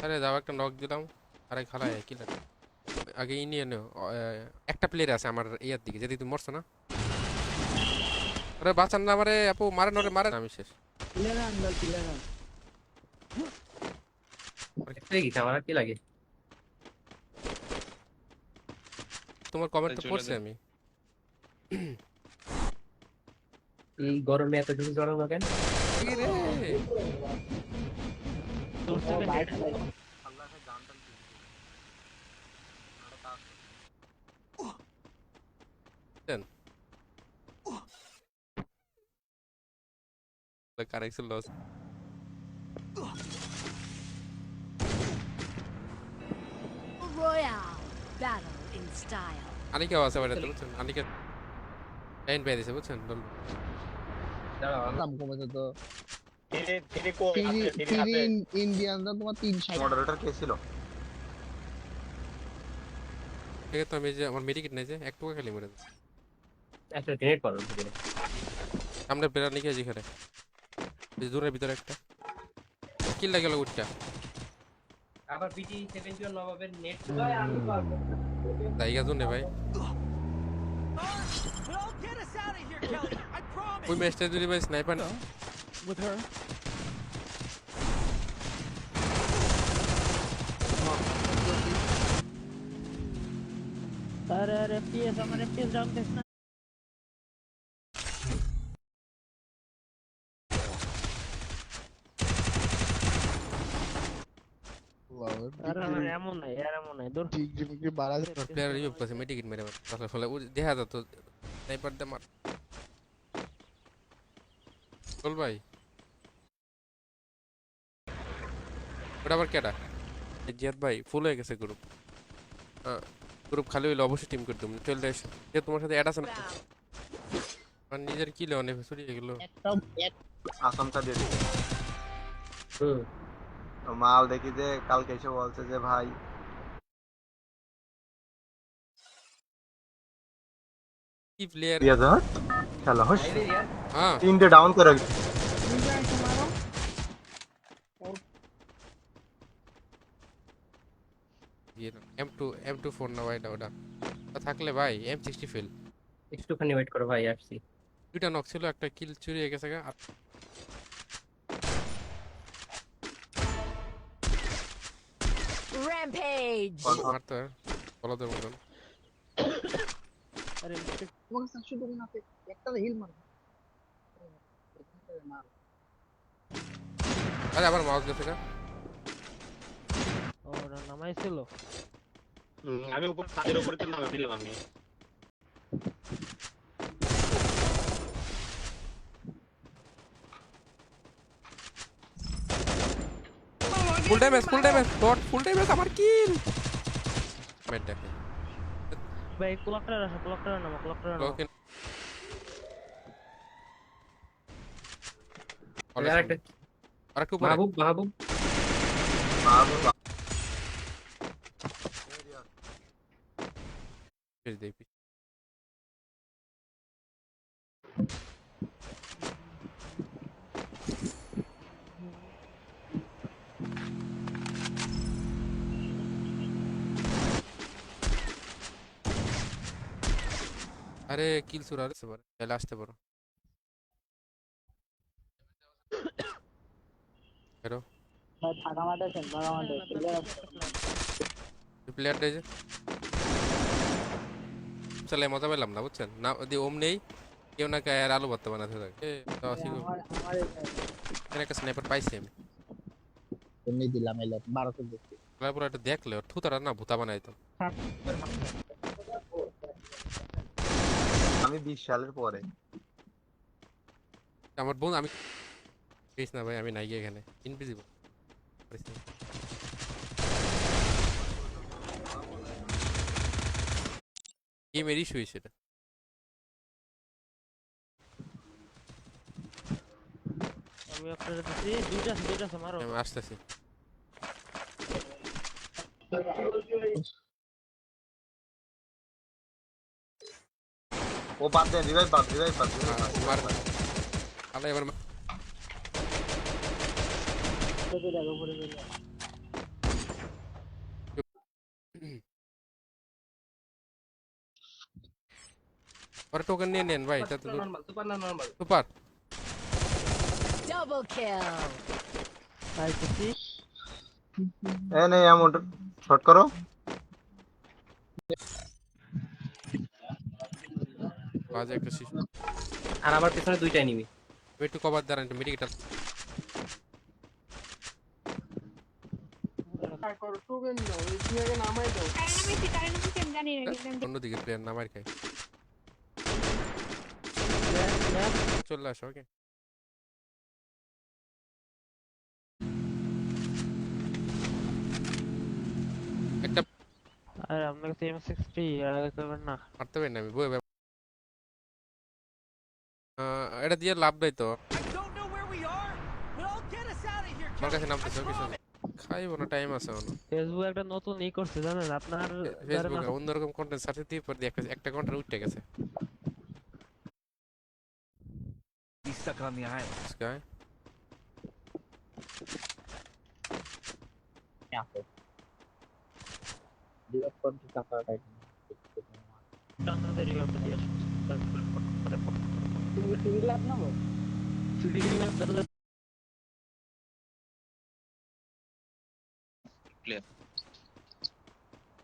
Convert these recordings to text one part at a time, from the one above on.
আরে যাও একটা নক দিলাম। আরে খালা কি লাগে আগে ইনিয়ে নেও। একটা প্লেয়ার আছে আমার ইয়ার দিকে, যদি তুমি মরছো না। আরে বাঁচান না আমারে আপু, মারেন ওরে মারেন, আমি শেষ। আমার কি লাগে তোমার কমেন্ট তো পড়ছি আমি। এই গরমে এত কিছু জড়ানো কেন? কি রে correction loss. Royale. Battle in style. আনিকেও আছে বাড়িতে বুঝছেন, আনিকে লাইন পেয়ে দিছে বুঝছেন। দাম কমেছে তো। ফিরি ইন্ডিয়ানরা তোমার 360। মডারেটর কে ছিল? ঠিক আছে, তো আমি যে আমার মেডিকেট নেই যে এক টুকু খালি মরে যাচ্ছে। একটা গ্রেনেড করো সামনে প্লেয়ার নিকে যেখানে দূরের ভিতরে একটা কিল লাগে গেল উঠটা। আবার পিটি 71 নবাবের নেট জায়গা জন্য ভাই ওই ম্যাচটা যদি ভাই স্নাইপার না with her. अरे FPS हमारे FPS डाउन देखना अरे এমন নাই এমন নাই দূর ডিগ্রি বাড়া যায়। প্লেয়ার রিভিউ করছে মেডিকেট মেরে তাহলে ফলে দেখা যেত স্নাইপার দে মার। চল ভাই ওটা আবার কেডা? জিয়াদ ভাই ফুল হয়ে গেছে গ্রুপ। গ্রুপ খালি হইলে অবশ্যই টিম করে দেবো, চলতে এসো। যে তোমার সাথে অ্যাড আছে না, আর নিজের কিলে অনেক চুরিয়ে গেল। আসামটা দিয়ে দিছে। মাল দেখি যে কালকে এসে বলছে যে ভাই কি প্লেয়ার দিয়া যা খেলা হস হ্যাঁ 3টে ডাউন করে M24 না ভাই ওটা থাকলে ভাই M60 ফেল। একটুখানি ওয়েট করো ভাই, আসছি। দুইটা নক ছিল, একটা কিল চুরি হয়ে গেছে আর Rampage. মারতে বলদের মতন। अरे তোমাকে 700 টাকা না একটা হিল মার। আরে আবার মাউস গেছে না। ওরা নামাইছিল আমি উপর ছাদের উপরে তো নামে দিলাম আমি। Full damage dot full damage আমার কিল মেট দেখে ভাই ক্লকটার নামা ওকে আরেকটা আরেকটু উপরে মাহবুব মাহবুব ফেস দেই। আরে কিল সুর আর আসতে পারে, তাহলে আসতে পারো। হেরো ভাই ফাঁকা মাঠে আছেন ফাঁকা মাঠে প্লেয়ার ডে চলে মজা পেলাম না বুঝছেন না, যদি ওম নেই কেউ না আর আলু ভর্তা বানাতে থাকে। একটা স্নাইপার পাইছি আমি, এমনি দিলাম এলো 1200 দেখছি। তারপর একটা দেখলে থুতারা না ভূতা বানাইতো। আমি 20 সালের পরে আমার বোন আমি না ভাই, আমি নাই গিয়ে এখানে ইনভিজিবল গেমের ইস্যু সেটা। আমি একটা দিছি দুইটা আছে মারো আমি আসতেছি। ও বাদ দে রিভাইভ বাদ মার আলাই এবার উপরে পরে টোকেন নিয়ে নেন ভাই, এটা তো সুপার নরমাল, সুপার না নরমাল। সুপার। Double kill. আইতেছি। এ নেই অ্যামাউন্ট শর্ট করো। বাজে একটা শিশু। আর আমার পেছনে দুইটা এনিমি। আমি একটু কভার দাঁড়ান, একটু মেডিকেটার। অন্যদিকে প্লেয়ার নামার খাই। চলে আসো, ওকে। একটা আর আপনার কাছে M60 আর আগে করবেন না। মারতে পারি না আমি, বই এটা দিয়ে লাভ নাই তো। আমার কাছে নামতেছে, ওকে শোন। খাইবো না, টাইম আছে এখনো। ফেসবুক একটা নতুন করছে জানেন আপনার ফেসবুকে অন্যরকম কন্টেন্ট সার্চ দিয়ে পর দিয়ে একটা কন্টেন্ট উঠে গেছে। He's stuck on the island. This guy. আছে ডিলেট করতে টাকা টাইম আপনাদের রিভাইভ দিয়ে আসুন। তুমি সিভি ল্যাব নাও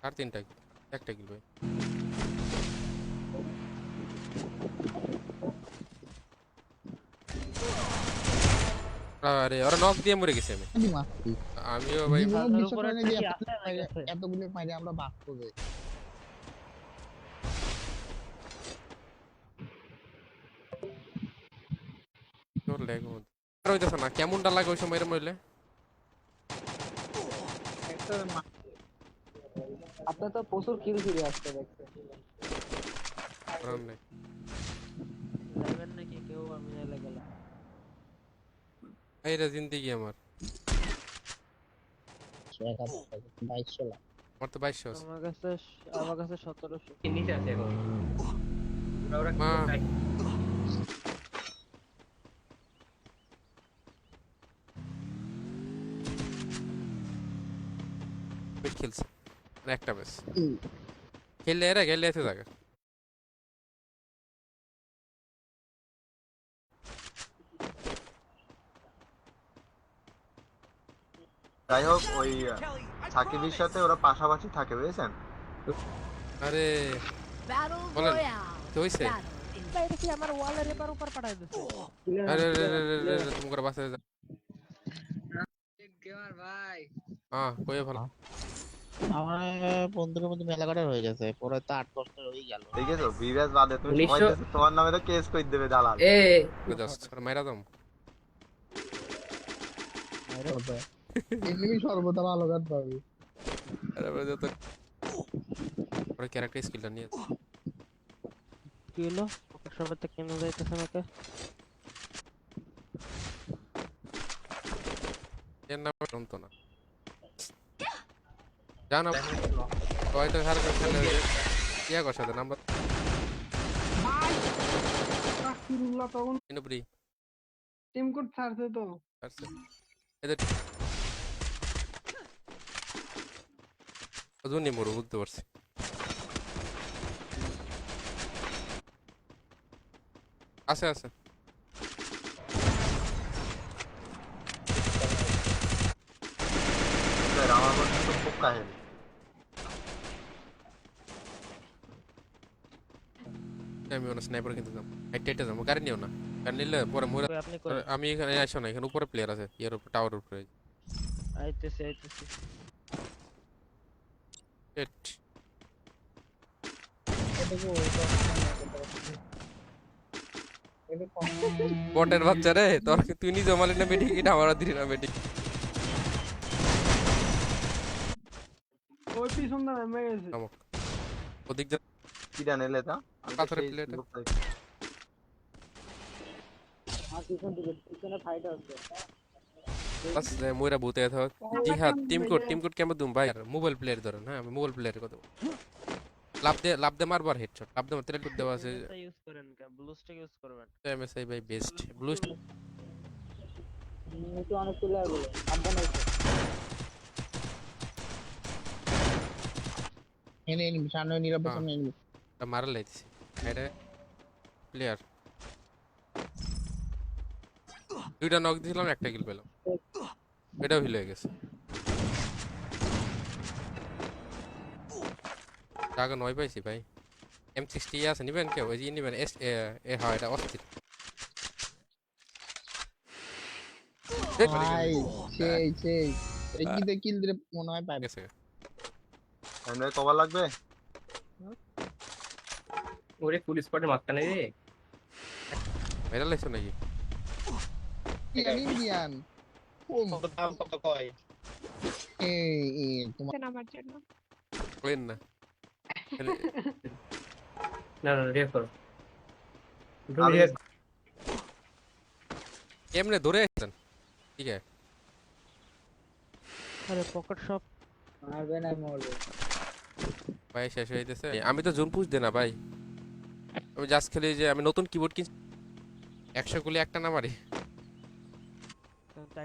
আর তিনটা kill, একটা কিল ভাই। আরে ওরা নক দিয়ে মরে গেছে। আমি মারছি আমিও ভাই জীবনে আপনার বিশ্বাস উপরে করেন যে একটা কি আছে আমার কাছে? এতগুলো মাইরে আমরা বাদ করে তোর লেগ আর হইতাছে না, কেমনটা লাগে ওই সময় এর মইলে। একটা আপনার তো প্রচুর কিল ফিরে আসছে দেখতে কারণ নাই। যাবেন নাকি কেউ আমি না গেলাম। এইটা জিন্দেগি আমার। 2200 লাখ আমার তো 2200 আছে। আমার কাছে 1700। নিচে আছে এখন। ওরা মা। বেশ খেলছে আর একটা বেশ খেললে এরা গেলে এসে জায়গা। যাই হোক ওই সাকিবের সাথে ওরা পাশাপাশি থাকে বুঝেছেন। আরে Battle Hola. Royale. ¿Qué hoy Battle in এটা কি আমার ওয়ালের এপার উপর পাঠাই দিছে। আরে তুমি করে বাসে যা। হ্যাঁ কই ভালো। আমার বন্ধুদের মধ্যে মেলা কাটার হয়ে গেছে পরে তো 8-10টা হয়ে গেল ঠিক আছে বিবেস বাদে তুমি 1900 সময় দিয়েছো, তোমার নামে তো কেস করে দেবে দালাল। এ জাস্ট মাইরা দাম। এমনি সর্বদা ভালো গান পাবি আরে বলে যত পরে ক্যারেক্টার স্কিলটা নিয়ে কি হলো? সবাই তো কেন যাইতেছে আমাকে? এর নাম শুনতো না। জানা হয়তো হার করে খেলে ইয়া করছে তো নাম্বার আস্তাগফিরুল্লাহ তখন ইনব্রি টিম কোড ছাড়ছে তো আছে এদের ওজনই মরু বুঝতে পারছি। আছে আছে আমার মধ্যে তো খুব কাহিনী। আমি ওনা স্নাইপার কিনতে যাবো, হেডটা যাবো, গাড়ি নিও না, গাড়ি নিলে পরে মরে। কই আপনি কই? আমি এখানে আসো না, এখানে উপরে প্লেয়ার আছে, এর উপর টাওয়ার উপরে। আইতেছি। হেড বটের বাচ্চা রে, তোর তুই নিজে মালিক না বেটি, এটা আমার দিলি না বেটি। ওই পিছন দা নেমে গেছে নামক ওদিক যা কিটা নিলে তা আমি তো পাথরের সেই প্লেটে। গ্রুপটাই- আর পিছন দিকে পিছনে ফাইট আছে বাস মইরা ভূতে থাক। জিহাদ টিম কোড কেমন দুম ভাই, মোবাইল প্লেয়ার ধরেন। হ্যাঁ আমি মোবাইল প্লেয়ারের কথা বলছি। লাভ দে মারবার হেডশট, লাভ দে মারতে লুট দেওয়া আছে। এটা ইউজ করেন কা ব্লু স্টিক ইউজ করবেন। এমএসআই ভাই বেস্ট ব্লু নিচে অনেক প্লেয়ার গুলো সাবধান হইছে এনে সামনে নিরাপদ সামনে এনে মারা লাইছি এটা প্লেয়ার। দুইটা নক দিয়েছিলাম, একটা কিল পেলাম, এটাও হিল হয়ে গেছে। টাকা 9 পাইছি ভাই। M60 আছে, নিবেন কেউ? ওই যে নিবেন হ্যাঁ, এটা অস্থির। ভাই সেই এই কিল দিলে মনে হয় পাইবে। গেছে। শাহিন ভাই কভার লাগবে? ওরে ফুল স্পটের মাঝখানে রে। ভাইরাল লাগছে নাকি? ইন্ডিয়ান কত দাম কত কয়? এই তোমার আমার জন্য কইন না। না না রিয়াক্ট করো। আমি react এমনে ধরে আসছেন, ঠিক আছে? আরে পকেট শপ মারবে না মরবে। ভাই শেষ হয়ে যাইতেছে। আমি তো জোন পুশ দে না ভাই, আমি জাস্ট খেলি যে আমি নতুন কিবোর্ড কিনছি, 100 গুলি একটা না মারি।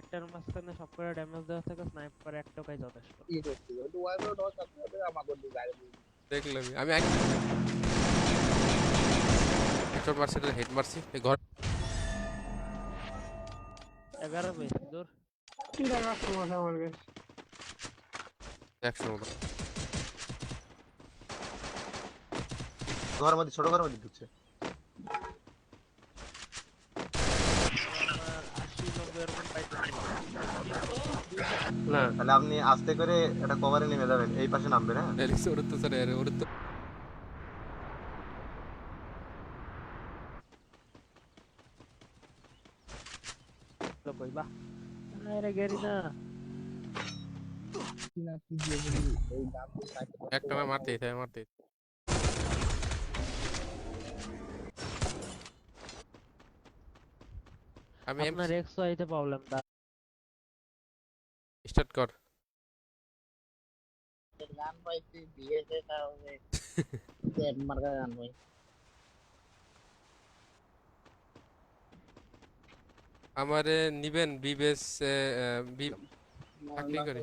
একটার মাঝখানে সব করে ড্যামেজ দেওয়া থেকে স্নাইপার একটা কাজ যথেষ্ট। কি করতে তো ওয়াইবো ডট আছে আমাকে দি গাড়ি দেখলাম আমি আগে হেডশট মারছি, হেড মারছি এই ঘর 11 বেশি দূর। কি টাকা সমস্যা আমার কাছে 100 মতো। ঘরের মধ্যে, ছোট ঘরের মধ্যে ঢুকছে। আমার 80-90 এরকম পাইতেছি। না তাহলে আপনি আস্তে করে একটা কভারে নেমে যাবেন, এই পাশে নামবেন। হ্যাঁ, এলিক্স ওর তো স্যার ওর তো তো কইবা আরে গেরি না না কি দিয়ে বলি এই দাম একটা না মারতেই থাকে, মারতেই। আমি আপনার এক্স আইতে প্রবলেম দা। স্টার্ট কর। গান পাইছি বিয়েতে তাহলে দেব মার্কা গান ভাই। আমারে নিবেন বিবেস বি চাকরি করি।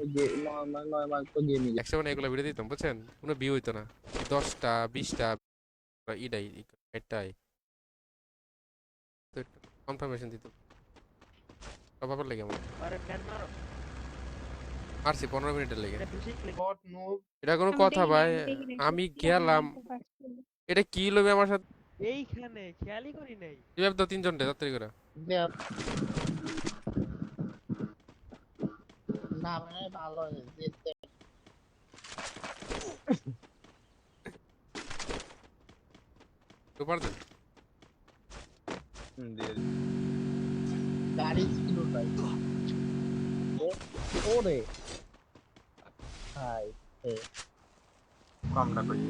নয় মার্ক তো গেমই 100 মানে এগুলো ভিডিও দিতাম, বুঝছেন? কোনো ভিউ হইতো না, 10টা 20টা ইডাই এটাই তো কনফার্মেশন দিত। সব ব্যাপার লাগে আমার আরে কেন মারো মারছি 15 মিনিটের লেগে। এটা বেশি ক্লিক বট নো এটা কোনো কথা ভাই? আমি গেলাম, এটা কি লবে আমার সাথে? এইখানে খেয়ালই করি নাই। কিভাবে তো 3 জন তাড়াতাড়ি করে না মানে ভালো যেতে সুপার দেন। দিয়ে গাড়ি স্কিল ভাই ওরে হাই কমটা করি।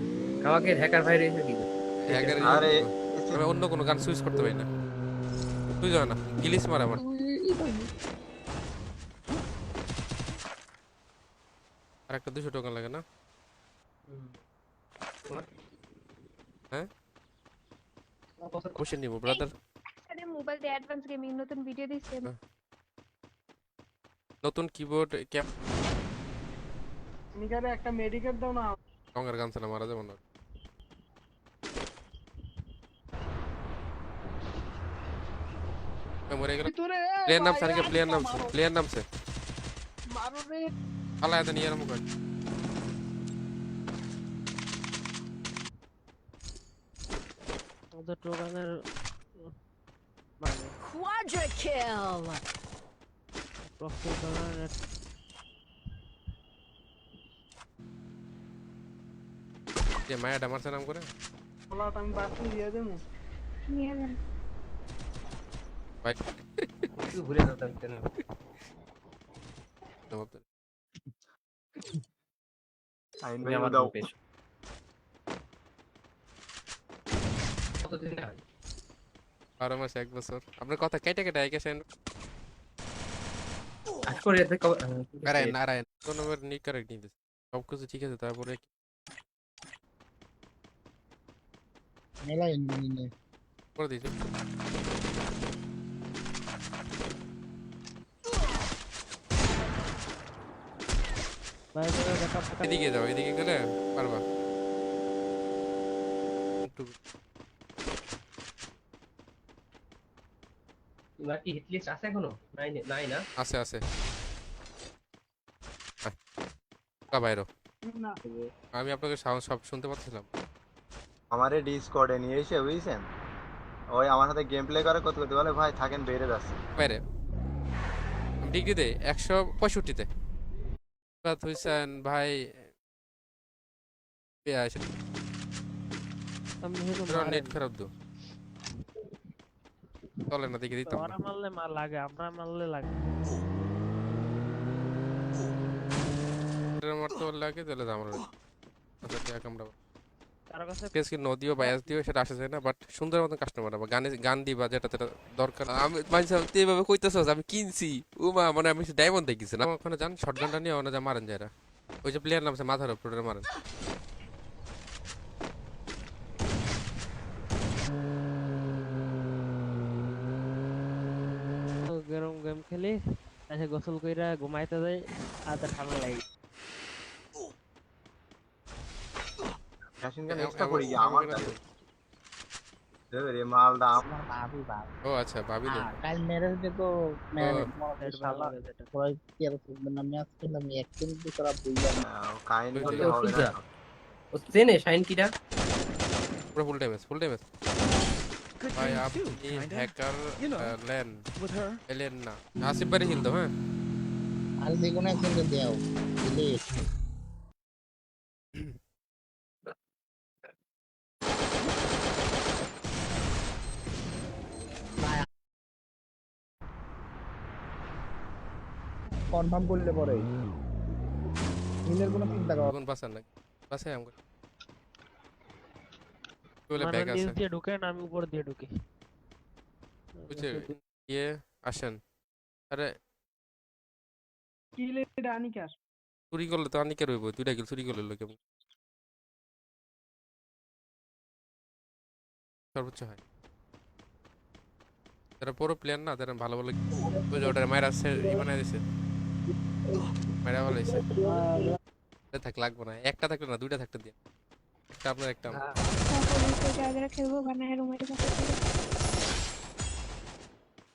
আমাকে হ্যাকার ভাই রেখে দিবে। আরে আমি অন্য কোনো গান সুইচ করতে পারি না, তুই জানা না গিলিস মার আমার। আর একটা 200 টোকেন লাগে না? হ্যাঁ কোশ্চেন নিব ব্রাদার। আরে মোবাইল দিয়ে অ্যাডভান্স গেমিং নতুন ভিডিও দিছে। নতুন কিবোর্ড ক্যাপ নিকারে একটা মেডিকেট দাও না রঙের গান চালা মারা যাবে না। মরে গেল। তোরে প্লেয়ার নামছে নাকি? প্লেয়ার নামছে মারো রে পালা এত নিয়ে আরম্ভ কর। আমাদের টোকানের মানে Quadra kill. প্রস্তুত টোকানের যে মায়াটা মারছে নাম করে বলা আমি বাসি দিয়ে দেবো নিয়ে যান। ভাই একটু ভুলে যেতাম কেন। শাহিন তুমি ভাই আমার দাও। গ্রুপে এসো। কতদিন আগে? 12 মাস 1 বছর। আপনার কথা কেটে কেটে আইকেছেন। আজ করে এতে নারায়ণ নারায়ণ কোন নম্বর নিক কারেক্ট নিতে সব কিছু ঠিক আছে, তারপরে মেলা ইঞ্জিনিয়ার করে দিয়েছে। বাইরে ব্যাকআপ এদিকে যাও, এদিকে গেলে পারবা। একটু এবার কি হিট লিস্ট আছে এখনো? নাই নাই না। আছে আছে বাইরো না আমি আপনাকে সাউন্ড সব শুনতে পাচ্ছিলাম। আমারে ডিসকর্ডে নিয়ে এসে বুঝছেন, ওই আমার সাথে গেম প্লে করে কত করতে বলে ভাই থাকেন বেড়ে যাচ্ছে। বাইরে ডিগ্রিতে 165-তে হইছেন ভাই। আমি হেরো নেট খারাপ দো চলে না দেখে দিতাম না। ওরা মারলে মার লাগে, আমরা মারলে লাগে। এটা মারতে পারলে আগে তাহলে আমরা আচ্ছা দেখ আমরা কারো কাছে পেসকে নদীও বায়াস দিও সেটা আসে যায় না, বাট সুন্দর মতন কাস্টমার আবার গান দিবা যেটা যেটা দরকার। আমি মানছি তুই এভাবে কইতেছস আমি কিনছি ও মা মানে আমি ডায়মন্ড দেখিছি না ওখানে যান শটগানটা নিয়ে ওখানে যা মারেন যায় ওই যে প্লেয়ার নামছে মাথার উপরে মারেন। গরম গেম খেলি, এসে গোসল কইরা ঘুমাইতে যাই, আর ঠান্ডা লাগে। মেশিন গান এক্সট্রা করি গিয়ে আমার কাছে রে মালদা আমার ভাবি ভাব ও আচ্ছা ভাবি নে কাল মেরেজ দে তো সেট ভালো শালা লাগে যেটা। সবাই কি আর করবে না, ম্যাচ খেললাম একদিন তো খারাপ বুঝলাম না। কাহিনী ওই করলে যে হবে না। ও চেনে শাইন কিটা? পুরো ফুল ড্যামেজ Good ভাই game আপনি too, kinda. Hacker You know. Lane With her. এলেন না আসিফ বাড়ি হিল দাও হ্যাঁ। আর যে কোনো একজনকে দেও প্লিজ। কনফার্ম করলে পরে মিলের কোনো চিন্তা করো কোন বাসার না বাসে আমগো বলে মানে ব্যাগ নিচ আছে দিয়ে ঢুকেন, আমি উপর দিয়ে ঢুকি। বুঝছে ইয়ে আসেন। আরে কি লে আনিকার চুরি করলে তো আনিকে রইব দুইটা কিল চুরি করলে লোকে সর্বোচ্চ হয় যারা পুরো প্লেয়ার না যারা ভালো ভালো ওই যে ওটা মায়ের আসছে বানাই দিছে মায়েরা ভালো হয়েছে থাক লাগবো না একটা থাকলে না দুইটা থাকতে দিয়ে একটা আপনার একটা আমার। যারা খেলবো বানায় রুমে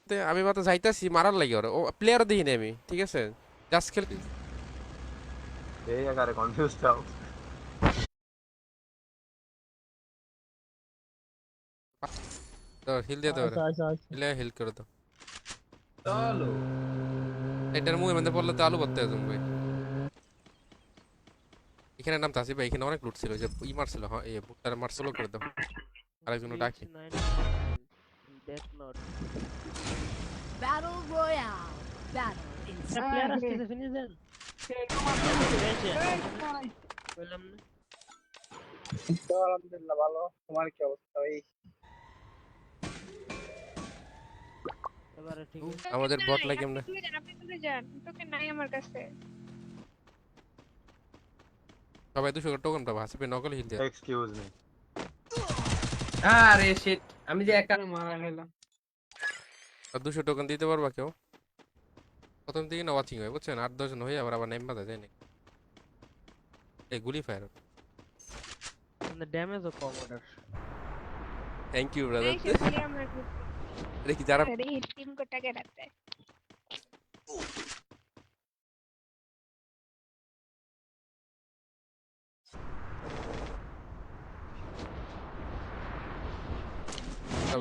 তে আমি মাত্র যাইতাছি মারার লাগে ওরা ও প্লেয়ারও দেখি না আমি ঠিক আছে জাস্ট খেল এই আকারে কনফিউজ দাও। তো হিল দিয়ে দাও আচ্ছা আচ্ছা আচ্ছা হিলে হিল করে দাও চলো এটার মুখের মধ্যে পড়লে তো আলু ভর্তা একদম ভাই। এখানে নাম তাসি ভাই এখানে অনেক লুট ছিল যে ই মারছিল হ্যাঁ এই বুটটার মারছিল করে দাও আরেকজন ডাকি। Death Note। Battle Royale. Battle in একটা প্লেয়ার আসতেছে, ফিনিশ দেন। বললাম না। তো আলহামদুলিল্লাহ ভালো। তোমার কি অবস্থা ভাই? এবারে ঠিক আছে। আমাদের বট লাগে এমনি আপনি তুলে যান, তোকে নাই আমার কাছে। সবাই 200 টোকেন পাবো হাসিবে নকল হিল দিয়ে এক্সকিউজ মি। আরে শিট, আমি যে একটা মারা গেলাম। আর 200 টোকেন দিতে পারবা কেউ? প্রথম দিকে না ওয়াচিং হয় বুঝছেন 8-10 জন হয়ে আবার নেম বাজা যায় না এই গুলি ফায়ার। মানে ড্যামেজও কম ওটার। Thank you brother. नहीं इसलिए हम দেখি যারা अरे ये टीम को टके रहता है।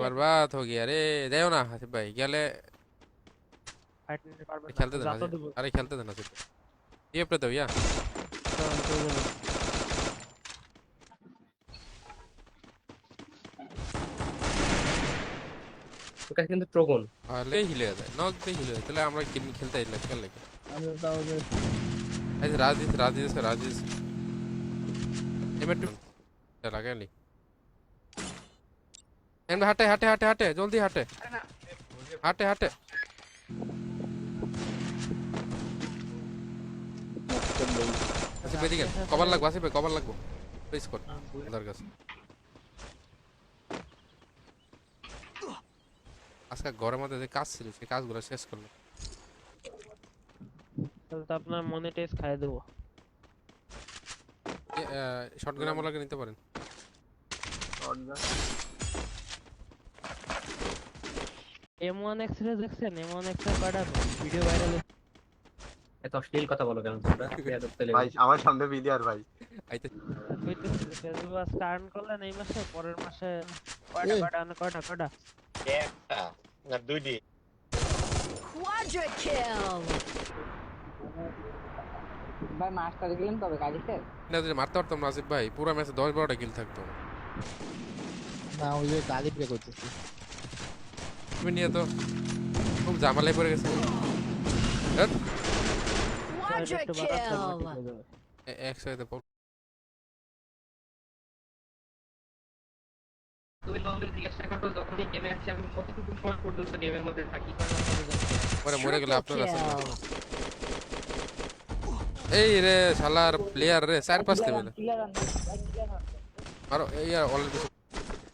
बर्बाद हो गया रे जाओ ना हासिफ भाई গেলে ফাইট নিতে পারবে না। খেলতে দেন যত হাসিফ। দিব। আরে খেলতে দেন হাসিফ ये पे तो या তোর কাছে কিন্তু প্রগন ले हिले যায় নক দে हिले তাহলে আমরা গেম খেলতে ইল্লা খেল লাগে আমি তাও যে এই রাজিস এমএ2 চলা গেলি এন্ড হাটে জলদি হাটে আসিফ এদিকে কভার লাগবো আসিফ কভার লাগবো প্লিজ কর দরকার আজকে ঘরের মধ্যে যে কাজ ছিল সেই কাজগুলো শেষ করলো তাহলে তো আপনার মনিটাইজ খাইয়ে দেবো। শটগান আমলাকে নিতে পারেন M1X রে দেখছেন? M1X এর কয়টা ভিডিও ভাইরাল এত অশ্লীল কথা বলো কেন তোমরা? বেয়াদব ছেলে। ভাই আমার সামনে বিলিয়ার ভাই। আইতে হইতেছে? ফেসবুক আজকে আর্ন করলেন এই মাসে, পরের মাসে এই। কয়টা? একটা না দুইটি। Quadra kill. ভাই মাস্টার গেলেন তবে গাড়িতে না যদি মারতে পারতাম না আসিফ ভাই, পুরো ম্যাচে 10-12টা কিল থাকতো। না ওই যে গালি প্লে করতেছি। তুমি নিয়ে তো খুব ঝামেলায় পড়ে গেছে। ধ্যাৎ, Quadra kill. একসাথে তুমি তোমাদের জিজ্ঞাসা করো যখনই গেমে আছি আমি কতটুকু সময় পর্যন্ত গেমের মধ্যে থাকি। পরে মরে গেলে Triple আপনার আছে না। kill. এই রে শালার প্লেয়ার রে 4-5 লেভেল। আর এই অলরেডি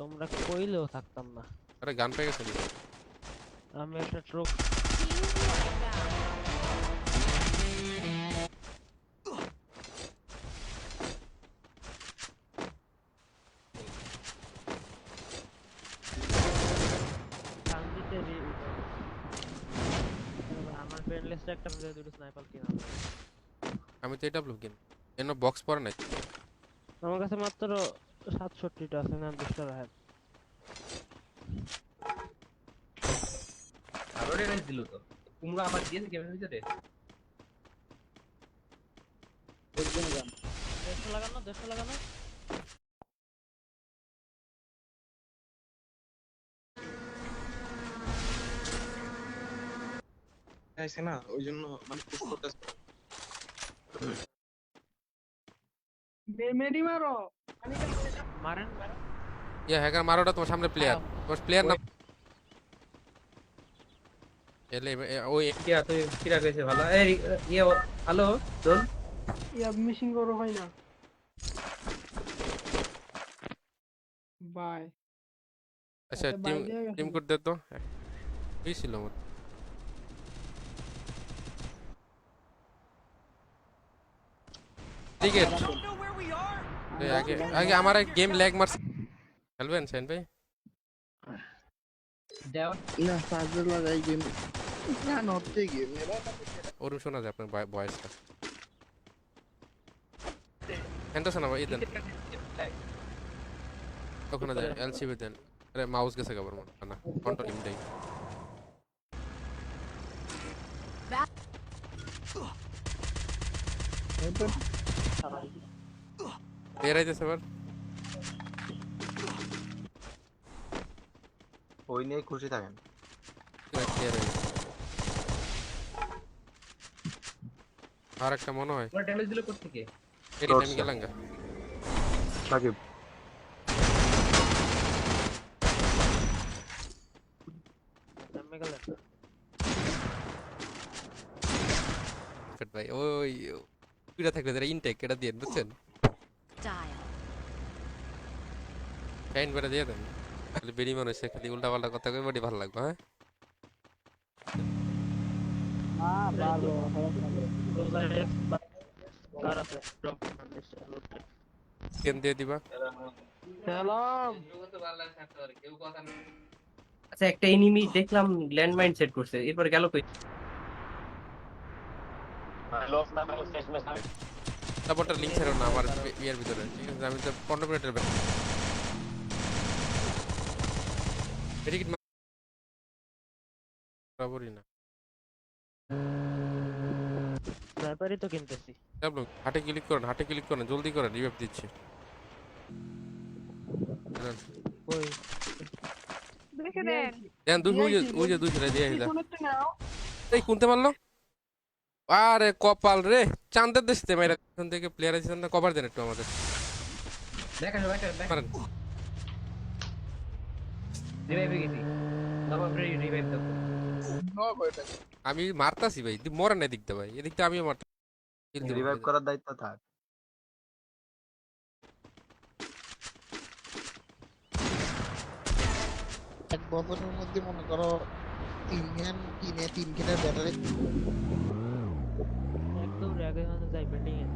তোমরা কইলেও থাকতাম না। আরে গান পেয়ে গেছে। আমি একটা ট্রুক আমার ফ্রেন্ড লিস্টে একটা দুটো স্নাইপার কিনা। আমি তো এটা ব্লু কিন এন বক্স পরে নাই। আমার কাছে মাত্র 67টা আছে না 200 রাখা। আরো ড্যামেজ দিল তো। কুমড়া আবার দিয়েছে গেমের ভিতরে। 200 লাগানো আছে না ওই জন্য মানে পুশ করতেছে। মেডি মারো মারেন ইয়া হ্যাকার মারোটা তোমার সামনে প্লেয়ার, তোমার প্লেয়ার না এলে ওই কিরা তুই কিরা কইছে ভালো। এই ইয়ে হ্যালো দোল ইয়া মিশিং করো ভাই না বাই আচ্ছা আচ্ছা, টিম বাইরে গেছে। টিম কোড দে তো। এই ছিল আমার টিকেট আগে আগে আমার গেম ল্যাগ মারছে। খেলবেন সেন ভাই? দাও না চার্জার লাগাই গেম না নটতে গেম এবার ওরম শোনা যায় আপনার ভয়েসটা। হ্যান্ডারসন আমার ইদেন ওখানে যায় এলসিবি দেন। আরে মাউস গেছে কভার মন না কন্ট্রোল ইমটাই এর আইতেছে এবার। ওই নিয়ে খুশি থাকেন। আর একটা মনে হয় তোমার ড্যামেজ দিল কোথা থেকে? এটি আমি গেলাম গা। সাকিব নামে গেলেন ফেট ভাই ওই পিড়া থাকলে যারা ইনটেক এটা দিয়ে বুঝছেন, Style. ফ্যান বেড়া দিয়ে দেন। খালি বেরি মানুষের খালি উল্টা পাল্টা কথা কই বডি ভালো লাগবে। হ্যাঁ কেন দিয়ে দিবা? আচ্ছা একটা এনিমি দেখলাম ল্যান্ড মাইন সেট করছে এরপর গেল কই? লস না হলে শেষ ম্যাচ আমি সাপোর্টার লিংক ছিল না আমার ইয়ার ভিতরে, ঠিক আছে আমি তো 15 মিনিটের ব্যাপার এডিট বরাবরই না। স্নাইপারই তো কিনতেছি। তারপর হাটে ক্লিক করেন জলদি করেন রিভাইভ দিচ্ছি। কই দেখে দেন দেন ওই যে দুই ছেলে দিয়ে যা। পিছনেরটা নাও এই কোনতে মারলো? আরে কপাল রে চাঁদের দেশতে মেরে এখান থেকে প্লেয়ার আছেন না, কভার দেন একটু আমাদের। দেখা দেখা মারেন রিভাইভ গেছি। তারপর রিভাইভ দাও। আমি মারতাছি ভাই, মরে না দিকতে ভাই, এদিকটা আমিও মারতাম। রিভাইভ করার দায়িত্ব থাক। এক বছরের মধ্যে মনে করো 3 খেনের ব্যাটারি একদম র্যাগে হয়ে যায় বেন্ডিং এ।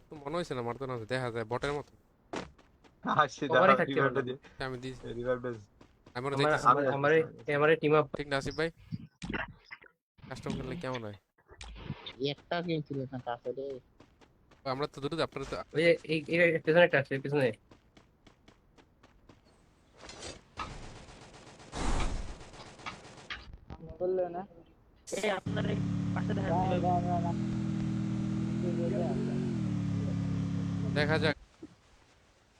তো মনে হয়েছে না মারতো না, দেখা যায় বটের মতো। আসি কভারে দাঁড়া থাকতে রিভাইভ পারলাম। দিয়ে আমি দিয়েছি রিভাইভ দে। আমার আমারে টিম আপ ঠিক না আসিফ ভাই? কাস্টম খেললে কেমন হয়? একটা গেম ছিল না কাছে রে। আমরা তো দুটো, আপনারা তো ওই যে এই পেছনে একটা আছে পেছনে বললে না এই আপনার এই পাশে দেখেন দেখা যাক।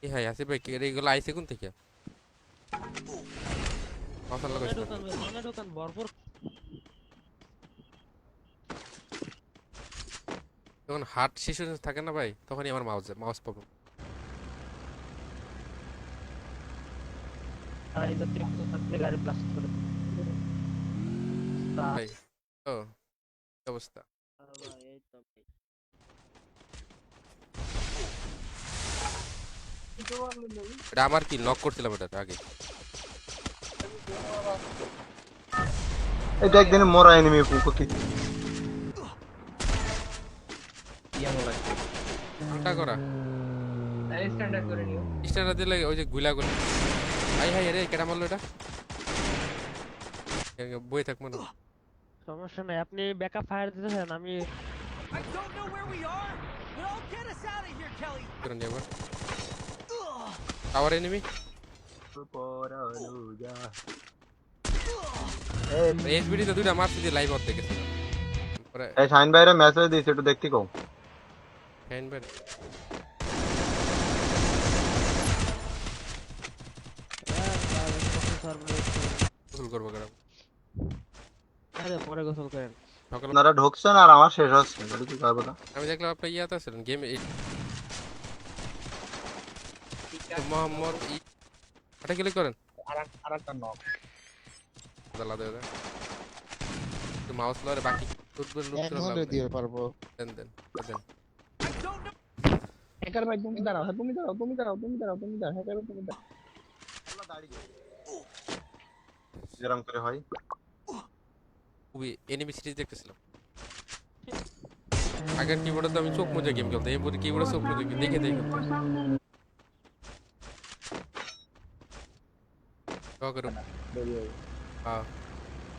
এই হাই আসিফ ভাই, এইগুলো আইসে কোন থেকে? কথা লাগাইছ না? দোকান ভরপুর। যখন হার্ট শিশু থাকে না ভাই, তখনই আমার মাউস প্রবলেম। আর এই জাতীয় কিছু থাকলে গাড়ি ব্লাস্ট করে ভাই ও কি অবস্থা? এটা আমার কি নক করছিলাম এটা আগে। এটা একদিন মোরা এনিমি পুকুকি। ইয়ামো লাগছে উল্টা করা স্ট্যান্ডার্ড করে নিও স্ট্যান্ডার্ড দিলে ওই যে গুলা গুলা। হাই হাই রে, কেটা মারলো এটা? বই থাক মনে সমস্যা নাই, আপনি ব্যাকআপ ফায়ার দিতেছেন, আমি I don't know where we are, but I'll get us out of here, Kelly. করে নিয়ে আবার টাওয়ার এনিমি। এসবিডি তো দুইটা মারছি যে লাইভ হতে গেছে পরে। এই শাইন ভাইরে মেসেজ দিছি, একটু দেখতে কও। ফ্যান ব্যাট গোসল করবো কেন? আরে পরে গোসল করেন। সকালে আপনারা ঢুকছেন আর আমার শেষ হচ্ছে, এটা কি করবো না? আমি দেখলাম আপনার ইয়াতে আছিলেন গেম মোহাম্মদ এটা ক্লিক করেন। আরেকটা নক। জ্বালা দেবে তো মাউস লরে বাকি ফুটবল লুক এক করে মনে দিয়ে পারবো। দেন দেন দেন। হ্যাকার ভাই তুমি দাঁড়াও, তুমি দাঁড়াও, তুমি দাঁড়াও, তুমি দাঁড়াও, তুমি দাঁড়াও, হ্যাকার তুমি দাঁড়াও। যেরকম করে হয় খুবই এনিমি সিরিজ দেখতেছিলাম। আগের কিবোর্ডে তো আমি চোখ মুজে গেম খেলতাম, এই কিবোর্ডে চোখ মুজে দেখে দেখে খেলতাম। করে হ্যাঁ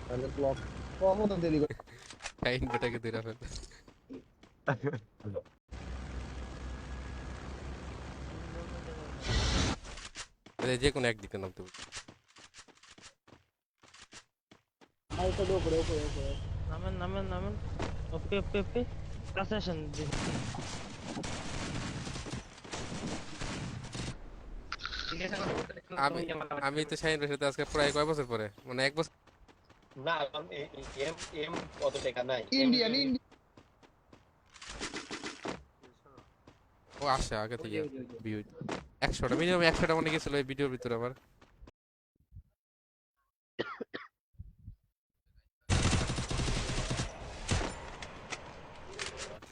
তাহলে ব্লক কমও তো দেরি করে। টাইম বেটাকে দিরা ফেল। যে কোনো একদিকে নামতে বলি। নামেন নামেন নামেন, ওপি ওপি ওপি কাছে আসেন। আমি আমি তো শাহিন ভাইয়ের সাথে আজকে প্রায় কয় বছর পরে, মানে 1 বছর না আমি এম এম কত টাকা নাই ইন্ডিয়ান ও আসে আগে থেকে ভিউ 100টা মিনিমাম 100টা মনে গেছিল এই ভিডিওর ভিতরে আমার।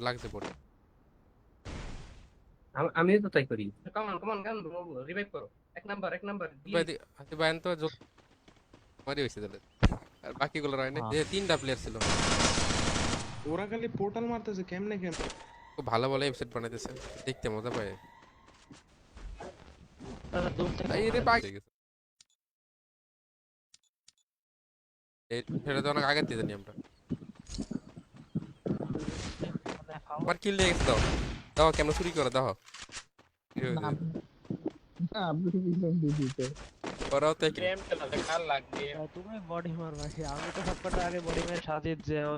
লাগছে পড়ে। আমিও তো তাই করি। কমান কমান গান রিভাইভ করো। এক নাম্বার হাতে বায়ান তো মারি হয়েছে তাহলে, আর বাকিগুলো হয় না। যে 3টা প্লেয়ার ছিল, ওরা খালি পোর্টাল মারতেছে কেমনে কেমনে। খুব ভালো ভালো এপিসোড বানাইতেছে, দেখতে মজা পায়। এই রে বাকি গেছে এই সেটা তো অনেক আগে দিয়ে জানি আমরা। আমার কিল দিয়ে গেছে, দাও দাও কেমন চুরি করে দাও। না আপনি কি দিতে ওরাও তো গেম খেলাতে কাল লাগবে তুমি বডি মার ভাই, আমি তো সবকটা আগে বডি মেরে সাজিয়ে যে